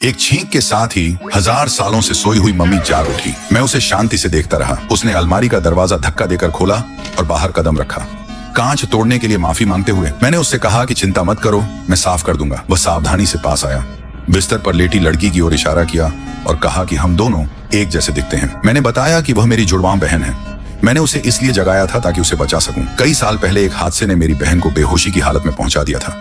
एक छींक के साथ ही 1000 सालों से सोई हुई मम्मी जाग उठी। मैं उसे शांति से देखता रहा। उसने अलमारी का दरवाजा धक्का देकर खोला और बाहर कदम रखा, कांच तोड़ने के लिए माफी मांगते हुए। मैंने उससे कहा कि चिंता मत करो, मैं साफ कर दूंगा। वह सावधानी से पास आया, बिस्तर पर लेटी लड़की की ओर इशारा किया और कहा कि हम दोनों एक जैसे दिखते हैं। मैंने बताया कि वह मेरी जुड़वां बहन है। मैंने उसे इसलिए जगाया था ताकि उसे बचा सकूं। कई साल पहले एक हादसे ने मेरी बहन को बेहोशी की हालत में पहुंचा दिया था।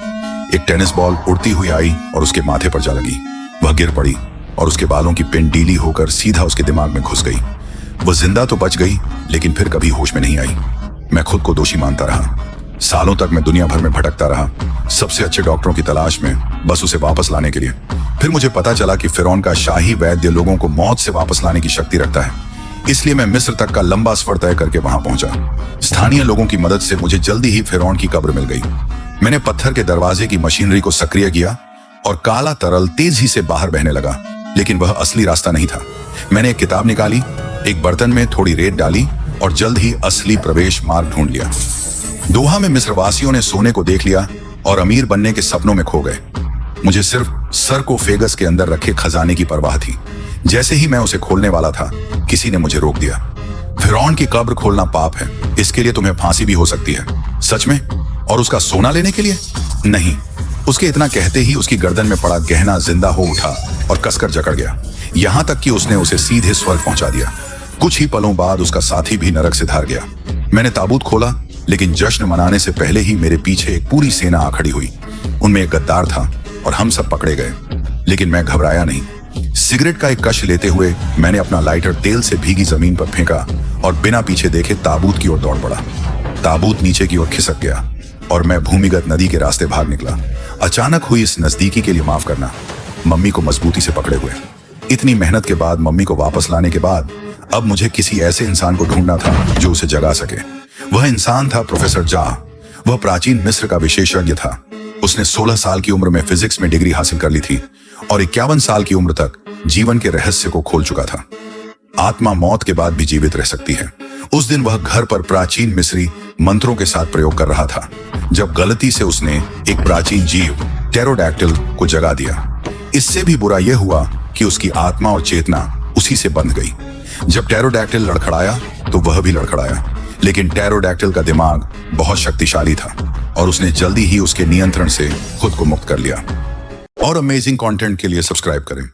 एक टेनिस बॉल उड़ती हुई आई और उसके माथे पर जा लगी। वह गिर पड़ी और उसके बालों की पिन डीली होकर सीधा उसके दिमाग में घुस गई। वह जिंदा तो बच गई, लेकिन फिर कभी होश में नहीं आई। मैं खुद को दोषी मानता रहा। सालों तक मैं दुनिया भर में भटकता रहा, सबसे अच्छे डॉक्टरों की तलाश में, बस उसे वापस लाने के लिए। फिर मुझे पता चला कि फिरौन का शाही वैद्य लोगों को मौत से वापस लाने की शक्ति रखता है। इसलिए मैं मिस्र तक का लंबा सफर तय करके वहां पहुंचा। स्थानीय लोगों की मदद से मुझे जल्दी ही फिरौन की कब्र मिल गई। मैंने पत्थर के दरवाजे की मशीनरी को सक्रिय किया और काला तरल तेजी से बाहर बहने लगा, लेकिन वह असली रास्ता नहीं था। मैंने एक किताब निकाली, एक बर्तन में थोड़ी रेत डाली और जल्द ही असली प्रवेश मार्ग ढूंढ लिया। दोहा में मिस्रवासियों ने सोने को देख लिया और अमीर बनने के सपनों में खो गए। मुझे सिर्फ सरकोफेगस के अंदर रखे खजाने की परवाह थी। जैसे ही मैं उसे खोलने वाला था, किसी ने मुझे रोक दिया। फिरौन की कब्र खोलना पाप है, इसके लिए तुम्हें फांसी भी हो सकती है। सच में? और उसका सोना लेने के लिए? नहीं। उसके इतना कहते ही उसकी गर्दन में पड़ा गहना जिंदा हो उठा और कसकर जकड़ गया, यहां तक कि उसने उसे सीधे स्वर्ग पहुंचा दिया। कुछ ही पलों बाद उसका साथी भी नरक से धार गया। मैंने ताबूत खोला, लेकिन जश्न मनाने से पहले ही मेरे पीछे एक पूरी सेना आ खड़ी हुई। उनमें एक गद्दार था और हम सब पकड़े गए, लेकिन मैं घबराया नहीं। सिगरेट का एक कश लेते हुए मैंने अपना लाइटर तेल से भीगी जमीन पर फेंका और बिना पीछे देखे ताबूत की ओर दौड़ पड़ा। ताबूत नीचे की ओर खिसक गया और मैं भूमिगत नदी के रास्ते भाग निकला। अचानक हुई इस नजदीकी के लिए माफ करना। मम्मी को मजबूती से पकड़े हुए। इतनी मेहनत के बाद, मम्मी को वापस लाने के बाद, अब मुझे किसी ऐसे इंसान को ढूंढना था जो उसे जगा सके। वह इंसान था प्रोफेसर जा। वह प्राचीन मिस्र का विशेषज्ञ था। उसने 16 साल की उम्र में फिजिक्स में डिग्री हासिल कर ली थी और 51 साल की उम्र तक जीवन के रहस्य को खोल चुका था। आत्मा मौत के बाद भी जीवित रह सकती है। उस दिन वह घर पर प्राचीन मिस्री मंत्रों के साथ प्रयोग कर रहा था, जब गलती से उसने एक प्राचीन जीव टेरोडैक्टिल को जगा दिया। इससे भी बुरा यह हुआ कि उसकी आत्मा और चेतना उसी से बंध गई। जब टेरोडैक्टिल लड़खड़ाया तो वह भी लड़खड़ाया, लेकिन टेरोडैक्टिल का दिमाग बहुत शक्तिशाली था और उसने जल्दी ही उसके नियंत्रण से खुद को मुक्त कर लिया। और अमेजिंग कंटेंट के लिए सब्सक्राइब करें।